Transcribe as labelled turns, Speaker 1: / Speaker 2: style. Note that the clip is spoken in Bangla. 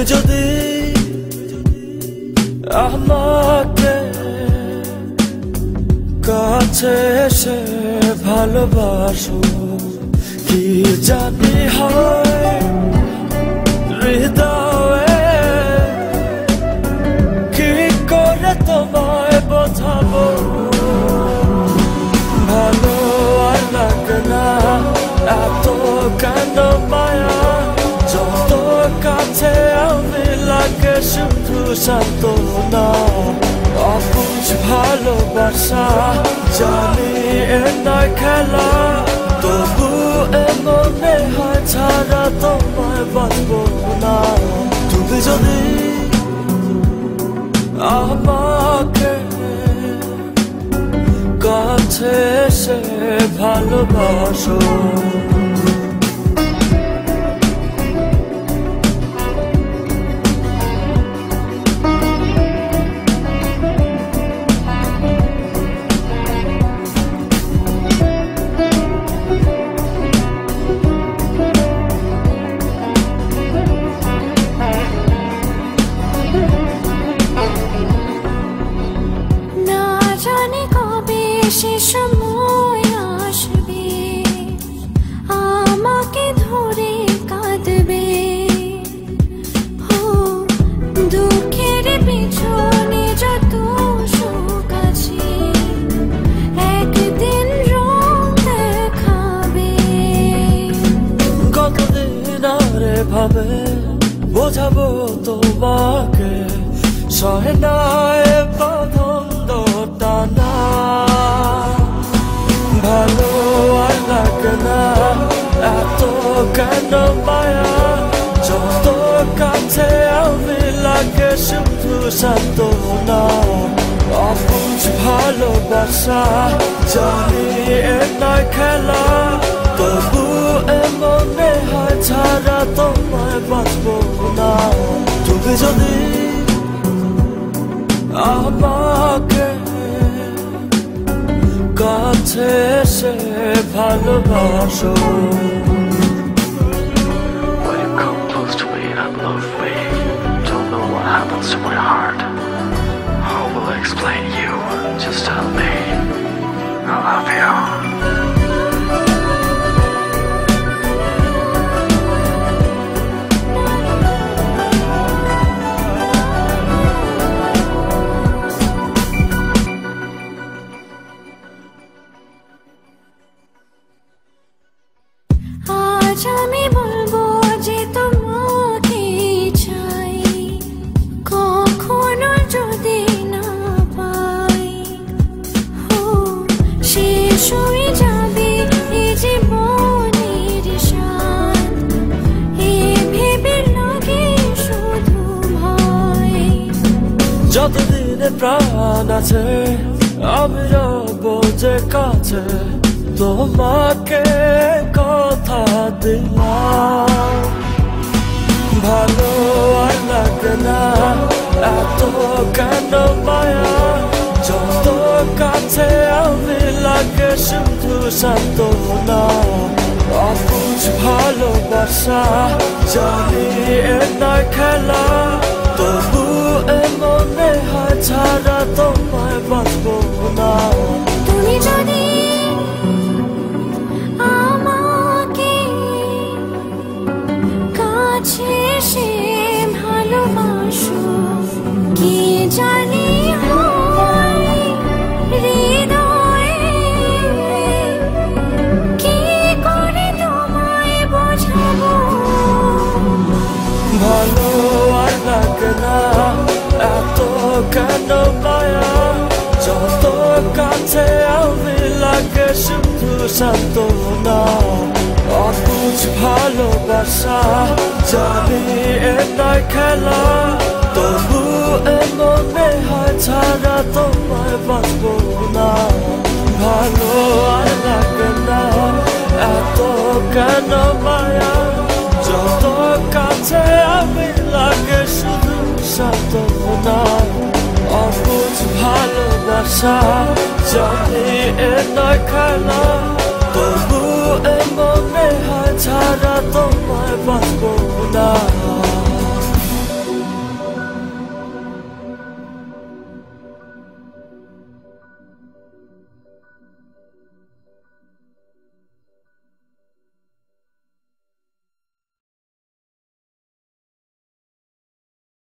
Speaker 1: তুমি যদি আমাকে কাছে এসে ভালোবাসো, কি জানি হয় হৃদয়ে কি করে তোমায় বোঝাবো। ভালো আর লাগে না এত কেন মায়া, যত কাছে আমি লাগে শুধু সান্ত্বনা। অবুঝ ভালোবাসা জানি এ নয় খেলা, তবু এ মনে হয় ছাড়া তোমায় বাঁচবো না। তুমি যদি আমাকে কাছে এসে ভালোবাসো।
Speaker 2: সে সময় আসবে আমাকে ধরে কাঁদবে, দুঃখের পিছনে যত সুখ আছে একদিন রং দেখাবে।
Speaker 1: কতদিন আরে ভাবে বোঝাবো তোমাকে, সহে না এ বাঁধনটা না। ভালো আর লাগে না এত কেন মায়া, যত কাছে আমি লাগে শুধু সান্ত্বনা। অবুঝ ভালোবাসা জানি এ নয় খেলা, তবু এ মনে হয় ছাড়া তোমায় বাঁচবো না। তুমি যদি আমাকে কাছে এসে ভালোবাসো।
Speaker 3: When you come close to me and love me, don't know what happens to my heart. How will I explain you? Just tell me I love you.
Speaker 2: আজ আমি বলবো যে তোমাকে চাই, কখনো যদি না পাই শেষ হয়ে যাবে এই জীবনের স্বাদ, এ ভেবে লাগে শুধু ভয়।
Speaker 1: যতদিনে প্রাণ আছে আমি রব যে কাছে, তোমাকে কথা দিলাম। ভালো আর লাগে না এত কেন মায়া, যত কাছে আমি লাগে শুধু সান্ত্বনা। অবুঝ ভালোবাসা জানি এ নয় খেলা, তবু এ মনে হয় ছাড়া তোমায় বাঁচবো না।
Speaker 2: তুমি যদি আমাকে কাছে এসে ভালোবাসো, কি জানি হয় হৃদয়ে কি করে তোমায় বোঝাবো।
Speaker 1: ভালো আর লাগে না এত কেন মায়া, যত কাছে আমি লাগে শুধু সান্ত্বনা। অবুঝ ভালোবাসা জানি এ নয় খেলা, তবু এ মনে হয় ছাড়া তোমায় বাঁচবো না। ভালো আর লাগে না এত কেন মায়া, যত কাছে আমি লাগে শুধু সান্ত্বনা। অবুঝ ভালোবাসা জানি এ নয় খেলা, তবু এ মনে হয়